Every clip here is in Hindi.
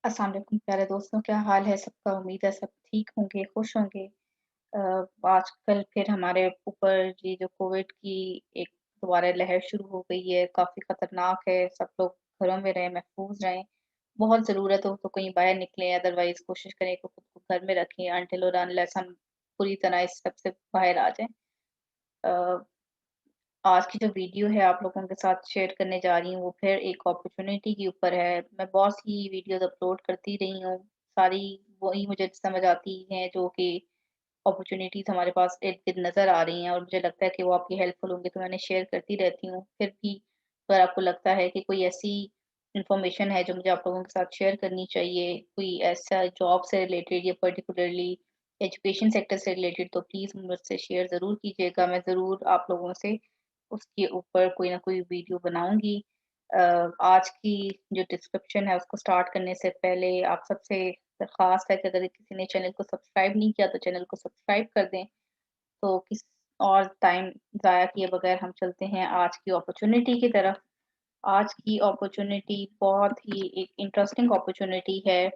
अस्सलाम वालेकुम प्यारे दोस्तों, क्या हाल है सबका? उम्मीद है सब ठीक होंगे, खुश होंगे। आजकल फिर हमारे ऊपर ये जो कोविड की एक दोबारा लहर शुरू हो गई है, काफ़ी ख़तरनाक है। सब लोग घरों में रहें, महफूज़ रहें। बहुत ज़रूरत हो तो कहीं बाहर निकलें, अदरवाइज़ कोशिश करें कि खुद को घर में रखें अनटिल और अनलेस हम पूरी तरह इस सब से बाहर आ जाएँ। अ, आज की जो वीडियो है आप लोगों के साथ शेयर करने जा रही हूँ वो फिर एक अपॉर्चुनिटी के ऊपर है। मैं बहुत सी वीडियोज़ अपलोड करती रही हूँ, सारी वही मुझे समझ आती हैं जो कि अपॉर्चुनिटीज़ हमारे पास इर्द-गिर्द नज़र आ रही हैं और मुझे लगता है कि वो आपकी हेल्पफुल होंगी तो मैं उन्हें शेयर करती रहती हूँ। फिर भी अगर आपको लगता है कि कोई ऐसी इन्फॉर्मेशन है जो मुझे आप लोगों के साथ शेयर करनी चाहिए, कोई ऐसा जॉब से रिलेटेड या पर्टिकुलरली एजुकेशन सेक्टर से रिलेटेड तो प्लीज़ मुझसे शेयर ज़रूर कीजिएगा। मैं ज़रूर आप लोगों से उसके ऊपर कोई ना कोई वीडियो बनाऊँगी। आज की जो डिस्क्रिप्शन है उसको स्टार्ट करने से पहले आप सबसे दरख्वास्त है कि अगर किसी ने चैनल को सब्सक्राइब नहीं किया तो चैनल को सब्सक्राइब कर दें। तो किस और टाइम ज़ाया किए बगैर हम चलते हैं आज की अपॉर्च्युनिटी की तरफ। आज की अपॉर्च्युनिटी बहुत ही एक इंटरेस्टिंग अपॉर्च्युनिटी है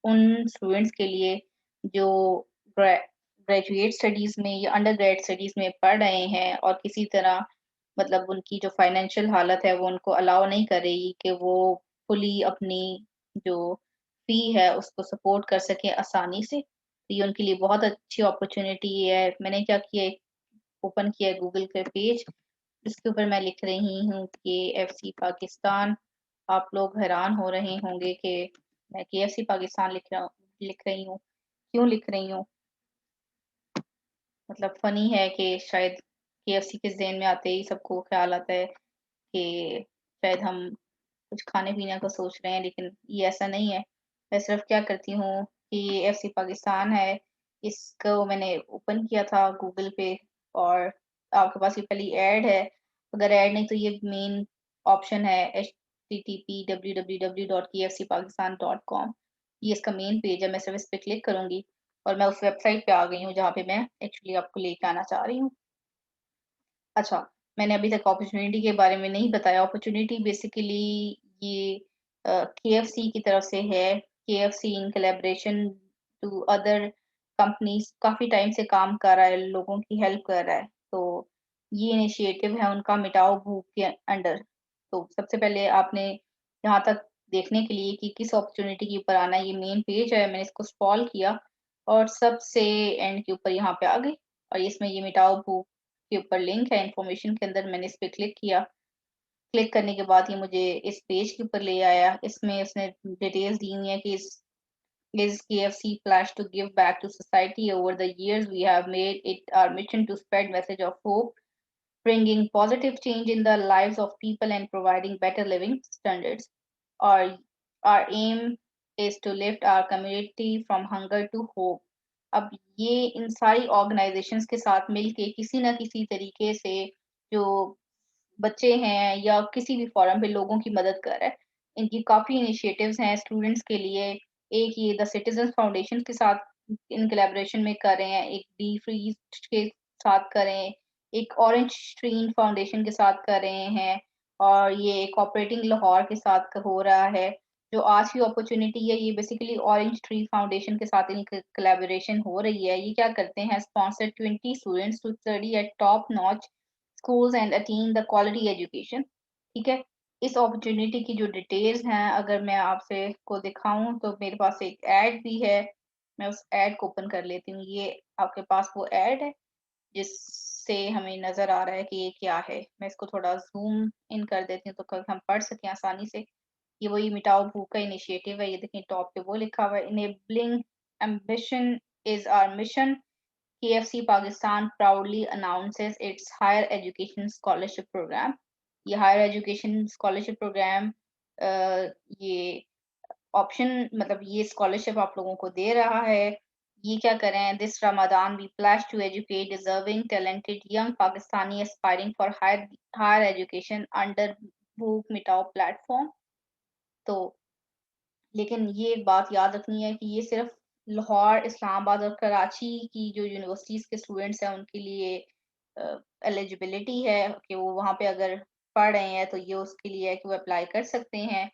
उन स्टूडेंट्स के लिए जो ग्रे ग्रेजुएट स्टडीज़ में या अंडर ग्रेड स्टडीज़ में पढ़ रहे हैं और किसी तरह मतलब उनकी जो फाइनेंशियल हालत है वो उनको अलाउ नहीं कर रही कि वो फुली अपनी जो फ़ी है उसको सपोर्ट कर सकें आसानी से। तो ये उनके लिए बहुत अच्छी अपॉर्च्युनिटी है। मैंने क्या किया है ओपन किया है गूगल का पेज, जिसके ऊपर मैं लिख रही हूँ केएफसी पाकिस्तान। आप लोग हैरान हो रहे होंगे कि मैं केएफसी पाकिस्तान लिख रही हूँ। क्यों लिख रही हूँ? मतलब फ़नी है कि शायद केएफसी के ज़हन में आते ही सबको ख़्याल आता है कि शायद हम कुछ खाने-पीने का सोच रहे हैं, लेकिन ये ऐसा नहीं है। मैं सिर्फ़ क्या करती हूँ कि एफसी पाकिस्तान है, इसको मैंने ओपन किया था गूगल पे और आपके पास ये पहली ऐड है। अगर ऐड नहीं तो ये मेन ऑप्शन है http www.kfcpakistan.com ये इसका मेन पेज है। मैं सिर्फ़ इस पे क्लिक करूँगी और मैं उस वेबसाइट पे आ गई हूँ जहाँ पे मैं एक्चुअली आपको लेके आना चाह रही हूँ। अच्छा, मैंने अभी तक अपॉर्च्युनिटी के बारे में नहीं बताया। अपॉर्च्युनिटी बेसिकली ये केएफसी की तरफ से है। KFC in collaboration to other companies काफ़ी टाइम से काम कर रहा है, लोगों की हेल्प कर रहा है। तो ये इनिशिएटिव है उनका मिटाओ भूख के अंडर। तो सबसे पहले आपने यहाँ तक देखने के लिए कि किस अपॉर्च्युनिटी के ऊपर आना है, ये मेन पेज है। मैंने इसको स्क्रॉल किया और सबसे एंड के ऊपर यहाँ पे आ गई और इसमें ये मिटाओ भूख के ऊपर लिंक है इन्फॉर्मेशन के अंदर मैंने इस पे क्लिक किया। क्लिक करने के बाद ये मुझे इस पेज के ऊपर ले आया। इसमें उसने डिटेल्स दी हुई है कि is KFC pledged to give back to society over the years we have made it our mission to spread message of hope, bringing positive change in the lives of people and providing better living standards. Our our aim is to lift our community from hunger to hope. अब ये इन सारी ऑर्गेनाइजेशंस के साथ मिलके किसी न किसी तरीके से जो बच्चे हैं या किसी भी फोरम पे लोगों की मदद कर रहा है। इनकी काफ़ी इनिशिएटिव्स हैं स्टूडेंट्स के लिए। एक ये द सिटीज़न्स फाउंडेशन के साथ इन कोलैबोरेशन में कर रहे हैं, एक बी फ्री के साथ कर रहे हैं, एक ऑरेंज स्ट्रीम फाउंडेशन के साथ कर रहे हैं और ये कोऑपरेटिंग लाहौर के साथ हो रहा है। जो आज की अपॉर्च्युनिटी है ये बेसिकली ऑरेंज ट्री फाउंडेशन के साथ इनकी कोलैबोरेशन हो रही है। ये क्या करते हैं sponsor 20 students to study at top notch schools and attain the quality education ठीक है। इस अपॉर्चुनिटी की जो डिटेल्स हैं अगर मैं आपसे को दिखाऊं तो मेरे पास एक ऐड भी है। मैं उस ऐड को ओपन कर लेती हूँ। ये आपके पास वो ऐड है जिससे हमें नजर आ रहा है कि ये क्या है। मैं इसको थोड़ा जूम इन कर देती हूँ तो हम पढ़ सकें आसानी से। ये वही मिटाओ भूख का इनिशिएटिव है। ये देखें टॉप पे वो लिखा हुआ है enabling ambition is our mission KFC Pakistan proudly announces its higher education scholarship program. ये हायर एजुकेशन स्कॉलरशिप प्रोग्राम ये ऑप्शन मतलब ये स्कॉलरशिप आप लोगों को दे रहा है। ये क्या करें this Ramadan we pledge to educate deserving talented young Pakistani aspiring for higher higher education under Bhook Mitao platform. तो लेकिन ये एक बात याद रखनी है कि ये सिर्फ लाहौर, इस्लामाबाद और कराची की जो यूनिवर्सिटीज़ के स्टूडेंट्स हैं उनके लिए एलिजिबिलिटी है कि वो वहाँ पे अगर पढ़ रहे हैं तो ये उसके लिए है कि वो अप्लाई कर सकते हैं।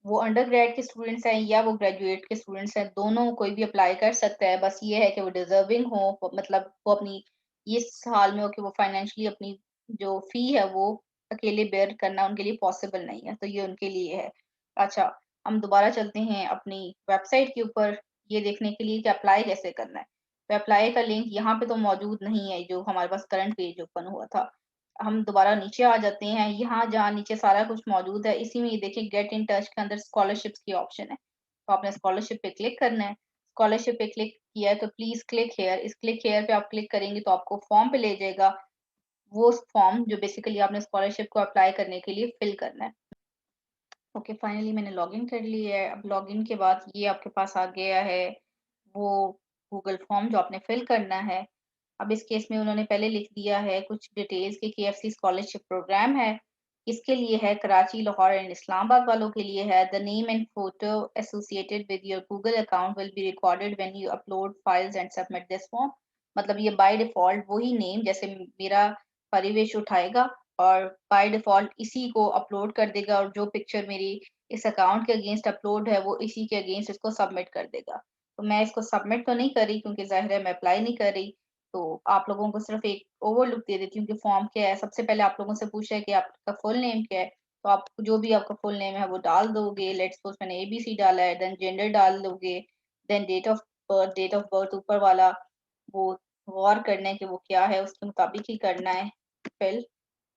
वो अंडरग्रेड के स्टूडेंट्स हैं या वो ग्रेजुएट के स्टूडेंट्स हैं, दोनों कोई भी अप्लाई कर सकता है। बस ये है कि वो डिज़र्विंग हो, मतलब वो अपनी इस हाल में हो कि वो फाइनेंशियली अपनी जो फ़ी है वो अकेले बेयर करना उनके लिए पॉसिबल नहीं है, तो ये उनके लिए है। अच्छा, हम दोबारा चलते हैं अपनी वेबसाइट के ऊपर, ये देखने के लिए कि अप्लाई कैसे करना है। तो अप्लाई का लिंक यहाँ पे तो मौजूद नहीं है, जो हमारे पास करंट पेज ओपन हुआ था। हम दोबारा नीचे आ जाते हैं, यहाँ जहाँ नीचे सारा कुछ मौजूद है, इसी में ये देखिए गेट इन टच के अंदर स्कॉलरशिप्स की ऑप्शन है। तो आपने स्कॉलरशिप पे क्लिक करना है। स्कॉलरशिप पे क्लिक किया है तो प्लीज़ क्लिक हियर, इस क्लिक हियर पे आप क्लिक करेंगे तो आपको फॉर्म पे ले जाएगा। वो फॉर्म जो बेसिकली आपने स्कॉलरशिप को अप्लाई करने के लिए फिल करना है। ओके, फाइनली मैंने लॉगिन कर लिया है। अब लॉगिन के बाद ये आपके पास आ गया है वो गूगल फॉर्म जो आपने फिल करना है। अब इस केस में उन्होंने पहले लिख दिया है कुछ डिटेल्स कि केएफसी स्कॉलरशिप प्रोग्राम है। इसके लिए है कराची, लाहौर एंड इस्लामाबाद वालों के लिए है। The name and photo associated with your Google account will be recorded when you upload files and submit this form. मतलब ये बाय डिफॉल्ट वही नेम जैसे मेरा परिवेश उठाएगा और बाय डिफॉल्ट इसी को अपलोड कर देगा, और जो पिक्चर मेरी इस अकाउंट के अगेंस्ट अपलोड है वो इसी के अगेंस्ट इसको सबमिट कर देगा। तो मैं इसको सबमिट तो नहीं कर रही क्योंकि ज़ाहिर है मैं अप्लाई नहीं कर रही। तो आप लोगों को सिर्फ़ एक ओवरलुक दे देती हूँ कि फॉर्म क्या है। सबसे पहले आप लोगों से पूछा है कि आपका फुल नेम क्या है? तो आप जो भी आपका फुल नेम है वो डाल दोगे। लेट्स सपोज़ मैंने एबीसी डाला है, देन जेंडर डाल दोगे, देन डेट ऑफ बर्थ ऊपर वाला वो गौर करना है कि वो क्या है, उसके मुताबिक ही करना है। फिल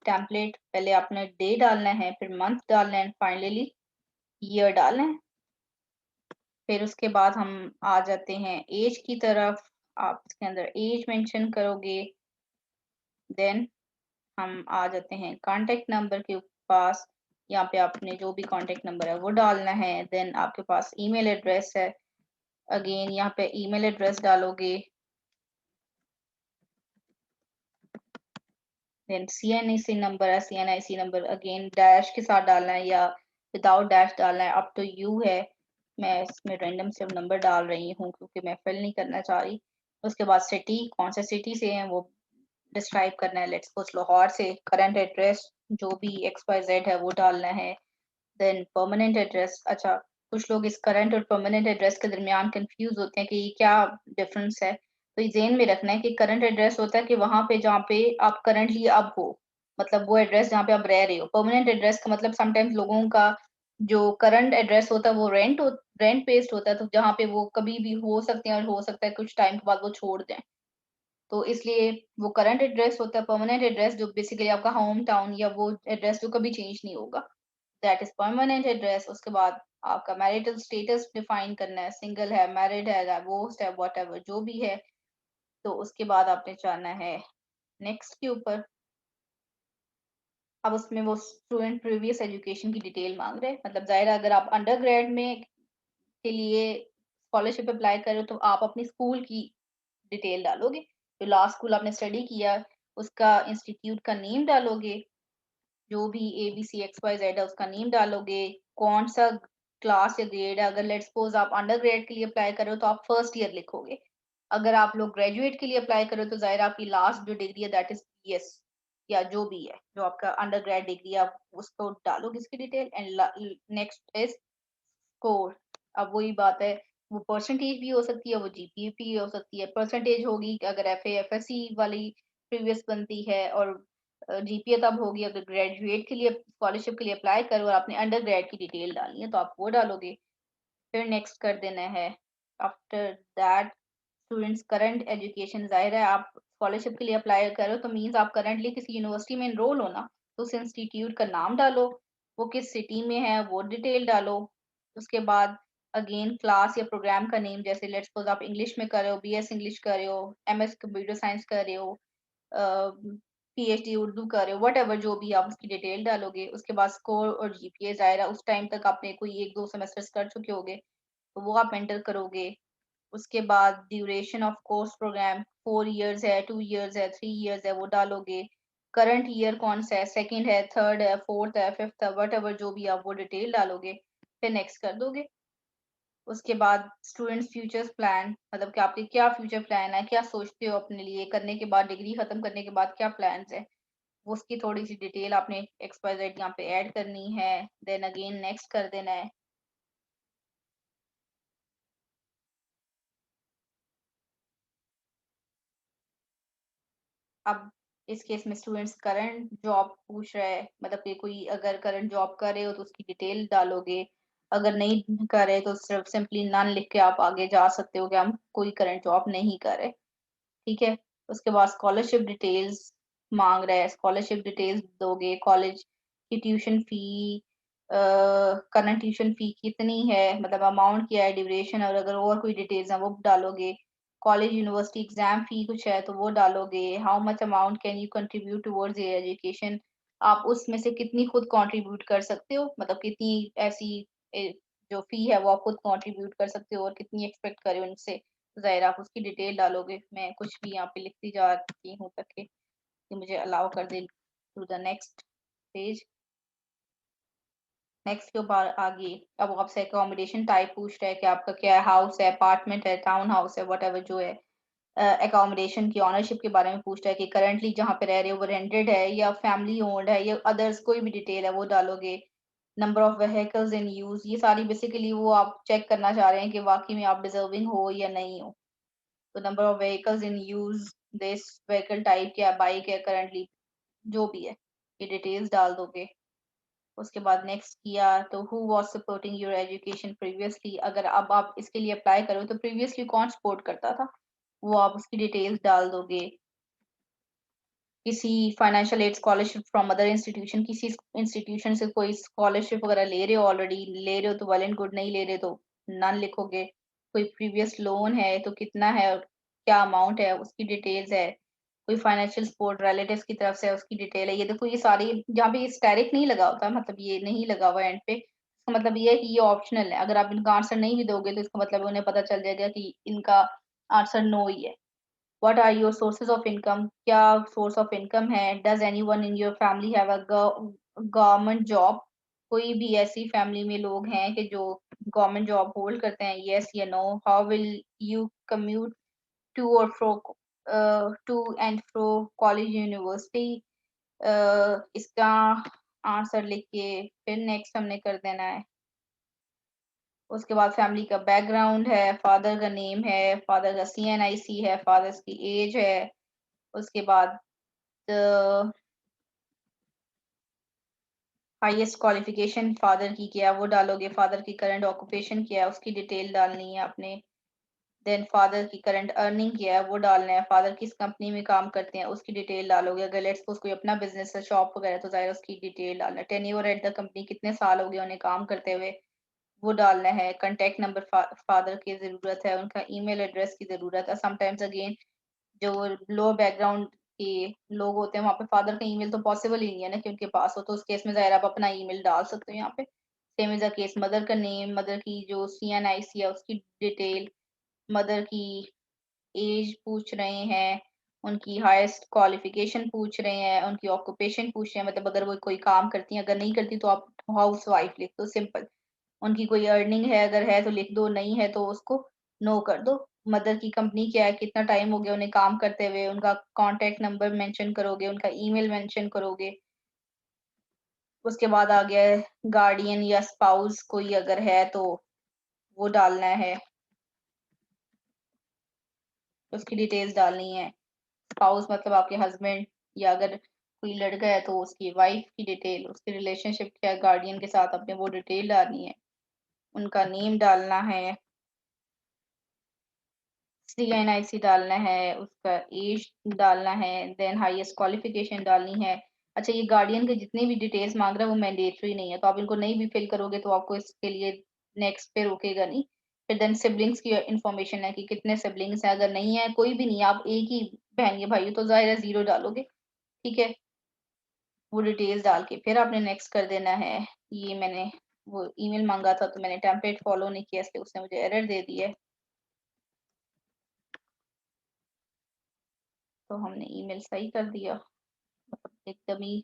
टेम्पलेट पहले आपने डे डालना है, फिर मंथ डालना है, फाइनली ईयर डालना है। फिर उसके बाद हम आ जाते हैं ऐज की तरफ। आप इसके अंदर ऐज मेंशन करोगे। देन हम आ जाते हैं कॉन्टैक्ट नंबर के पास। यहाँ पे आपने जो भी कॉन्टैक्ट नंबर है वो डालना है। देन आपके पास ईमेल एड्रेस है, अगेन यहाँ पे ईमेल एड्रेस डालोगे। देन सीएनआईसी नंबर है, सीएनआईसी नंबर अगेन डैश के साथ डालना है या विदाउट डैश डालना है, अप टू यू है। मैं इसमें रैंडम से नंबर डाल रही हूँ क्योंकि मैं फिल नहीं करना चाह रही। उसके बाद सिटी, कौन से सिटी से हैं वो डिस्क्राइब करना है। लेट्स सपोज लाहौर से। करंट एड्रेस जो भी एक्स वाई जेड है वो डालना है। Then permanent address. अच्छा, कुछ लोग इस करंट और परमानेंट एड्रेस के दरमियान कंफ्यूज होते हैं कि ये क्या डिफरेंस है। तो ये ज़हन में रखना है कि करंट एड्रेस होता है कि वहाँ पे जहाँ पे आप करंटली अब हो, मतलब वो एड्रेस जहाँ पे आप रह रहे हो। परमानेंट एड्रेस का मतलब समटाइम्स लोगों का जो करंट एड्रेस होता है वो रेंट बेस्ड होता है, तो जहाँ पे वो कभी भी हो सकते हैं और हो सकता है कुछ टाइम के बाद वो छोड़ दें। तो इसलिए वो करंट एड्रेस होता है। परमानेंट एड्रेस जो बेसिकली आपका होम टाउन या वो एड्रेस जो कभी चेंज नहीं होगा, दैट इज परमानेंट एड्रेस। उसके बाद आपका मैरिटल स्टेटस डिफाइन करना है, सिंगल है, मैरिड है, डिवोर्स्ड है, व्हाटएवर जो भी है। तो उसके बाद आपने जाना है नेक्स्ट के ऊपर। अब उसमें वो स्टूडेंट प्रीवियस एजुकेशन की डिटेल मांग रहे हैं। मतलब ज़ाहिर है अगर आप अंडर ग्रेड में के लिए स्कॉलरशिप अप्लाई कर रहे हो तो आप अपनी स्कूल की डिटेल डालोगे। जो लास्ट स्कूल आपने स्टडी किया उसका इंस्टीट्यूट का नेम डालोगे। जो भी एबीसी एक्स वाई जेड है उसका नेम डालोगे। कौन सा क्लास या ग्रेड है। अगर लेट्स सपोज आप अंडर ग्रेड के लिए अप्लाई कर रहे हो तो आप फर्स्ट ईयर लिखोगे। अगर आप लोग ग्रेजुएट के लिए अप्लाई कर रहे हो तो जाहिर है आपकी लास्ट जो डिग्री है दैट इज बीएस या जो भी है, जो आपका अंडर ग्रेड डिग्री है, आप उसको डालोगे इसकी detail. And next is score. अब वही बात है, वो परसेंटेज भी हो सकती है, वो जीपीए भी हो सकती है। परसेंटेज होगी अगर एफए एफएससी वाली प्रीवियस बनती है, और जीपीए तब होगी अगर ग्रेजुएट के लिए स्कॉलरशिप के लिए अप्लाई करो और आपने अंडर ग्रेड की डिटेल डालनी है तो आप वो डालोगे। फिर नेक्स्ट कर देना है। After that students current education. ज़ाहिर है आप स्कॉलरशिप के लिए अप्लाई करो तो मीन्स आप करंटली किसी यूनिवर्सिटी में एनरोल हो ना, तो उस इंस्टीट्यूट का नाम डालो, वो किस सिटी में है वो डिटेल डालो। उसके बाद अगेन क्लास या प्रोग्राम का नेम, जैसे लेट्स सपोज आप इंग्लिश में कर रहे हो, बीएस इंग्लिश कर रहे हो, एमएस कंप्यूटर साइंस कर रहे हो, पीएचडी उर्दू कर रहे हो, व्हाटएवर जो भी आप उसकी डिटेल डालोगे। उसके बाद स्कोर और जीपीए, ज़ाहिर है उस टाइम तक आपने कोई 1-2 सेमेस्टर्स कर चुके होगे तो वो आप एंटर करोगे। उसके बाद duration of course program 4 years है, 2 इयर्स है, 3 इयर्स है वो डालोगे। करंट ईयर कौन सा है, सेकंड है, थर्ड है, फोर्थ है, फिफ्थ है, व्हाटएवर जो भी आप वो डिटेल डालोगे। फिर नेक्स्ट कर दोगे। उसके बाद स्टूडेंट्स फ्यूचर्स प्लान, मतलब कि आपके क्या फ्यूचर प्लान है, क्या सोचते हो अपने लिए करने के बाद, डिग्री खत्म करने के बाद क्या प्लान्स है, वो उसकी थोड़ी सी डिटेल आपने एक्स वाई जेड यहाँ पे ऐड करनी है। देन अगेन नेक्स्ट कर देना है। अब इस केस में स्टूडेंट्स करंट जॉब पूछ रहा है, मतलब कि कोई अगर करंट जॉब कर रहे हो तो उसकी डिटेल डालोगे, अगर नहीं कर रहे तो सिर्फ सिंपली नन लिख के आप आगे जा सकते हो कि हम कोई करंट जॉब नहीं कर रहे। ठीक है? उसके बाद स्कॉलरशिप डिटेल्स माँग रहा है, स्कॉलरशिप डिटेल्स दोगे, कॉलेज की tuition fee current tuition fee कितनी है, मतलब अमाउंट क्या है, ड्यूरेशन और कोई डिटेल्स हैं वो डालोगे। कॉलेज यूनिवर्सिटी एग्ज़ाम फ़ी कुछ है तो वो डालोगे। How much amount can you contribute towards your education, आप उसमें से कितनी खुद कंट्रीब्यूट कर सकते हो, मतलब कितनी ऐसी जो फ़ी है वो आप खुद कंट्रीब्यूट कर सकते हो और कितनी एक्सपेक्ट कर रहे हो उनसे। ज़ाहिर आप उसकी डिटेल डालोगे। मैं कुछ भी यहाँ पे लिखती जा रही हूँ ताकि कि मुझे अलाउ कर दे to the next page. Next के ऊपर आगे अब आपसे अकोमोडेशन टाइप पूछ रहा है कि आपका क्या है, हाउस है, अपार्टमेंट है, टाउन हाउस है, व्हाटएवर जो है। अकोमोडेशन की ओनरशिप के बारे में पूछ रहा है कि करंटली जहाँ पे रह रहे हो वो रेंटेड है या फैमिली ओन्ड है या अदर्स कोई भी डिटेल है वो डालोगे। Number of vehicles in use, ये सारी बेसिकली वो आप चेक करना चाह रहे हैं कि वाक़ई में आप डिज़र्विंग हो या नहीं हो। तो number of vehicles in use, this vehicle type क्या बाइक है करंटली, जो भी है, ये डिटेल्स डाल दोगे। उसके बाद नेक्स्ट किया तो who was supporting your education previously, अगर अब आप इसके लिए अप्लाई करो तो प्रीवियसली कौन सपोर्ट करता था, वो आप उसकी डिटेल्स डाल दोगे। किसी financial aid scholarship from other institution, किसी इंस्टीट्यूशन से कोई स्कॉलरशिप वगैरह ले रहे हो, ऑलरेडी ले रहे हो तो वेल एंड गुड, नहीं ले रहे तो नन लिखोगे। कोई प्रीवियस लोन है तो कितना है और क्या अमाउंट है उसकी डिटेल्स है। कोई फाइनेंशियल सपोर्ट रिलेटिव्स की तरफ से है उसकी डिटेल है। ये देखो ये सारी जहाँ पे स्टैटिक नहीं लगा होता, मतलब ये नहीं लगा हुआ एंड पे, इसका मतलब ये है कि ये ऑप्शनल है। अगर आप इनका आंसर नहीं भी दोगे तो इसका मतलब उन्हें पता चल जाएगा कि इनका आंसर नो ही है। What are your sources of income, क्या सोर्स ऑफ इनकम है। Does anyone in your family have a government job, कोई भी ऐसी फैमिली में लोग हैं कि जो गवर्नमेंट जॉब होल्ड करते हैं, यस या no. How will you commute to और fro to and fro college university, इसका आंसर लिख के फिर नेक्स्ट हमने कर देना है। उसके बाद फैमिली का बैकग्राउंड है, फादर का नेम है, फादर का सीएनआईसी है, फादर्स की एज है। उसके बाद हाईएस्ट क्वालिफिकेशन फादर की क्या है वो डालोगे, फादर की करंट ऑक्यूपेशन क्या है उसकी डिटेल डालनी है आपने। देन फादर की करंट अर्निंग क्या है वो डालना है, फादर किस कंपनी में काम करते हैं उसकी डिटेल डालोगे। अगर लेट्स सपोज कोई अपना बिजनेस है, शॉप वगैरह, तो ज़ाहिर है उसकी डिटेल डालना है। टेन्योर एट द कंपनी, कितने साल हो गए उन्हें काम करते हुए, वो डालना है। कॉन्टैक्ट नंबर फादर की ज़रूरत है, उनका ईमेल एड्रेस की ज़रूरत है। समटाइम्स अगेन जो लो बैकग्राउंड के लोग होते हैं वहाँ पे फादर का ईमेल तो पॉसिबल ही नहीं है ना कि उनके पास हो, तो उस केस में ज़ाहिर आप अपना ईमेल डाल सकते हो यहाँ पे। Same is the case mother का नेम, मदर की जो सीएनआईसी है उसकी डिटेल, मदर की एज पूछ रहे हैं, उनकी हाईएस्ट क्वालिफिकेशन पूछ रहे हैं, उनकी ऑक्यूपेशन पूछ रहे हैं, मतलब अगर वो कोई काम करती हैं, अगर नहीं करती तो आप हाउसवाइफ लिख दो, सिंपल। उनकी कोई अर्निंग है, अगर है तो लिख दो, नहीं है तो उसको नो कर दो। मदर की कंपनी क्या है, कितना टाइम हो गया उन्हें काम करते हुए, उनका कॉन्टैक्ट नंबर मेंशन करोगे, उनका ईमेल मेंशन करोगे। उसके बाद आ गया है गार्डियन या स्पाउस कोई अगर है तो वो डालना है, उसकी डिटेल्स डालनी है। स्पाउस मतलब आपके हस्बैंड, या अगर कोई लड़का है तो उसकी वाइफ की डिटेल, उसकी रिलेशनशिप क्या है गार्डियन के साथ, अपने वो डिटेल डालनी है। उनका नेम डालना है, सीएनआईसी डालना है, उसका एज डालना है, देन हाईएस्ट क्वालिफिकेशन डालनी है। अच्छा, ये गार्डियन के जितनी भी डिटेल्स मांग रहा है वो मैंडेटरी नहीं है, तो आप इनको नहीं भी फिल करोगे तो आपको इसके लिए नेक्स्ट पे रोकेगा नहीं। फिर देन सिबलिंग्स की इंफॉर्मेशन है कि कितने सिबलिंग्स हैं, अगर नहीं है कोई भी नहीं है, आप एक ही बहन या भाई हो तो जाहिर है जीरो डालोगे। ठीक है, वो डिटेल्स डाल के फिर आपने नेक्स्ट कर देना है। ये मैंने वो ईमेल मांगा था तो मैंने टेम्पलेट फॉलो नहीं किया इसलिए उसने मुझे एरर दे दी है, तो हमने ईमेल सही कर दिया, मतलब एकदम ही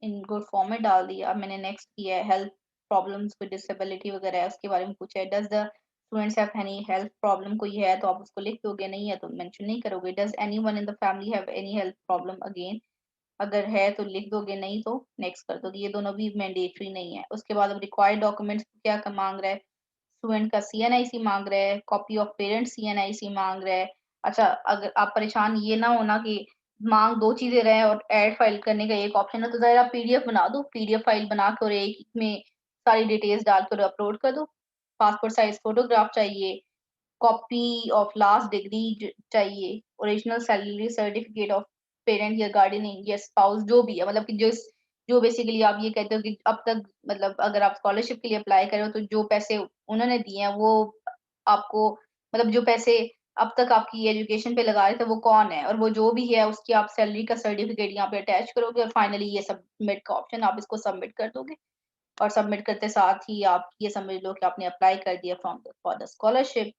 इन गुड फॉर्म में डाल दिया। अब मैंने नेक्स्ट किया है, हेल्थ प्रॉब्लम्स विद डिसेबिलिटी वगैरह है उसके बारे में पूछा है। Does the students have any health problem, कोई है तो आप उसको लिख दोगे, नहीं है तो मेंशन नहीं करोगे। Does anyone in the family have any health problem, again अगर है तो लिख दोगे, नहीं तो नेक्स्ट कर दोगे। ये दोनों भी मैंडेटरी नहीं है। उसके बाद अब रिक्वायर्ड डॉक्यूमेंट्स क्या मांग रहा है, स्टूडेंट का सीएनआईसी मांग रहा है, कॉपी ऑफ पेरेंट्स सीएनआईसी मांग रहा है। अच्छा, अगर आप परेशान ये ना हो ना कि माँग 2 चीज़ें रहे और ऐड फाइल करने का एक ऑप्शन है, तो ज़रा पीडीएफ बना दो। पीडीएफ फाइल बना के और एक में सारी डिटेल्स डालकर अपलोड कर दो। पासपोर्ट साइज़ फ़ोटोग्राफ चाहिए, कॉपी ऑफ लास्ट डिग्री चाहिए, original salary certificate of parent या गार्डियन या स्पाउस जो भी है, मतलब कि जो बेसिकली आप ये कहते हो कि अब तक मतलब अगर आप स्कॉलरशिप के लिए अप्लाई कर रहे हो तो जो पैसे उन्होंने दिए हैं वो आपको मतलब जो पैसे अब तक आपकी एजुकेशन पे लगा रहे थे वो कौन है और वो जो भी है उसकी आप सैलरी का सर्टिफिकेट यहाँ पे अटैच करोगे और फाइनली ये सबमिट का ऑप्शन आप इसको सबमिट कर दोगे और सबमिट करते साथ ही आप ये समझ लो कि आपने अप्लाई कर दिया फॉर द स्कॉलरशिप।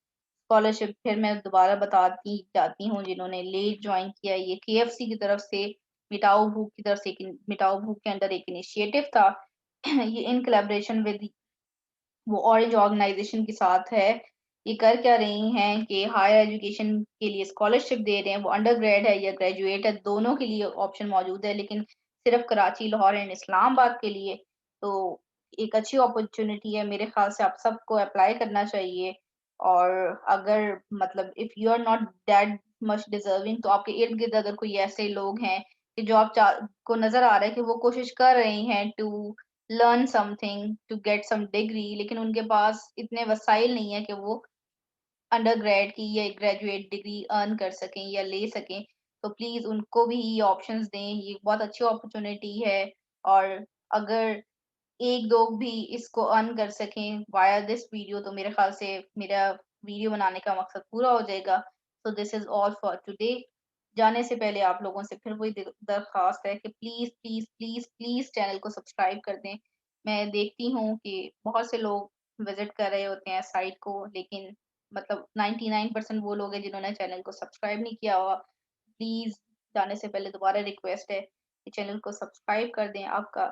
स्कॉलरशिप फिर मैं दोबारा बताती जाती हूँ जिन्होंने लेट जॉइन किया ये केएफसी की तरफ से मिटाओ भूख की तरफ से मिटाओ भूख के अंदर एक इनिशिएटिव था। ये इन कोलैबोरेशन विद वो ऑरेंज ऑर्गेनाइजेशन के साथ है। ये कर क्या रही हैं कि हायर एजुकेशन के लिए स्कॉलरशिप दे रहे हैं, वो अंडरग्रेड है या ग्रेजुएट है, दोनों के लिए ऑप्शन मौजूद है, लेकिन सिर्फ़ कराची, लाहौर एंड इस्लामाबाद के लिए। तो एक अच्छी अपॉर्च्युनिटी है, मेरे ख़्याल से आप सबको अप्लाई करना चाहिए और अगर मतलब if you are not that much deserving तो आपके इर्द-गिर्द अगर कोई ऐसे लोग हैं कि जो आप चा को नज़र आ रहा है कि वो कोशिश कर रहे हैं to learn something to get some degree लेकिन उनके पास इतने वसाइल नहीं है कि वो अंडरग्रेड की या ग्रेजुएट डिग्री अर्न कर सकें या ले सकें तो प्लीज उनको भी ये ऑप्शंस दें ये बहुत अच्छी अपॉर्चुनिटी है और अगर एक दो भी इसको अर्न कर सकें वाया दिस वीडियो तो मेरे ख्याल से मेरा वीडियो बनाने का मकसद पूरा हो जाएगा। So this is all for today. जाने से पहले आप लोगों से फिर वही दरख्वास्त है कि please, please, please, please channel को सब्सक्राइब कर दें। मैं देखती हूँ कि बहुत से लोग विज़िट कर रहे होते हैं साइट को लेकिन मतलब 99% वो लोग हैं जिन्होंने चैनल को सब्सक्राइब नहीं किया हुआ। प्लीज़ जाने से पहले दोबारा रिक्वेस्ट है कि चैनल को सब्सक्राइब कर दें। आपका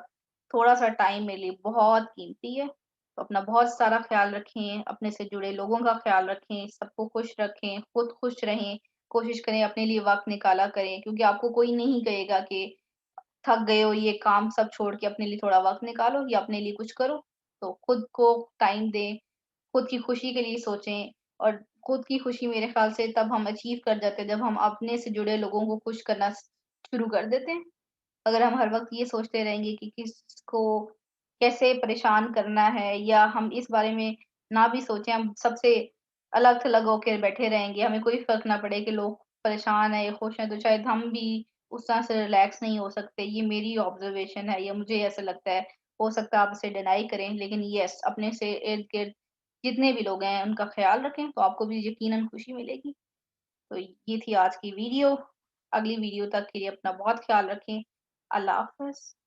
थोड़ा-सा टाइम मेरे लिए बहुत कीमती है। तो अपना बहुत सारा ख़्याल रखें, अपने से जुड़े लोगों का ख़्याल रखें, सबको खुश रखें, खुद खुश रहें, कोशिश करें अपने लिए वक़्त निकाला करें क्योंकि आपको कोई नहीं कहेगा कि थक गए हो ये काम सब छोड़ के अपने लिए थोड़ा वक़्त निकालो या अपने लिए कुछ करो। तो खुद को टाइम दें, खुद की खुशी के लिए सोचें और खुद की खुशी मेरे ख़्याल से तब हम अचीव कर जाते हैं जब हम अपने से जुड़े लोगों को खुश करना शुरू कर देते हैं। अगर हम हर वक़्त ये सोचते रहेंगे कि किसको कैसे परेशान करना है या हम इस बारे में ना भी सोचें, हम सबसे अलग-थलग होके बैठे रहेंगे, हमें कोई फ़र्क ना पड़े कि लोग परेशान हैं या खुश हैं, तो शायद हम भी उस तरह से रिलैक्स नहीं हो सकते। ये मेरी ऑब्ज़र्वेशन है या मुझे ऐसा लगता है। हो सकता है आप इसे डिनाई करें, लेकिन येस अपने से इर्द-गिर्द जितने भी लोग हैं, उनका ख़्याल रखें, तो आपको भी यकीनन खुशी मिलेगी। तो ये थी आज की वीडियो। अगली वीडियो तक के लिए अपना बहुत ख़्याल रखें। अल्लाह हाफ़िज़।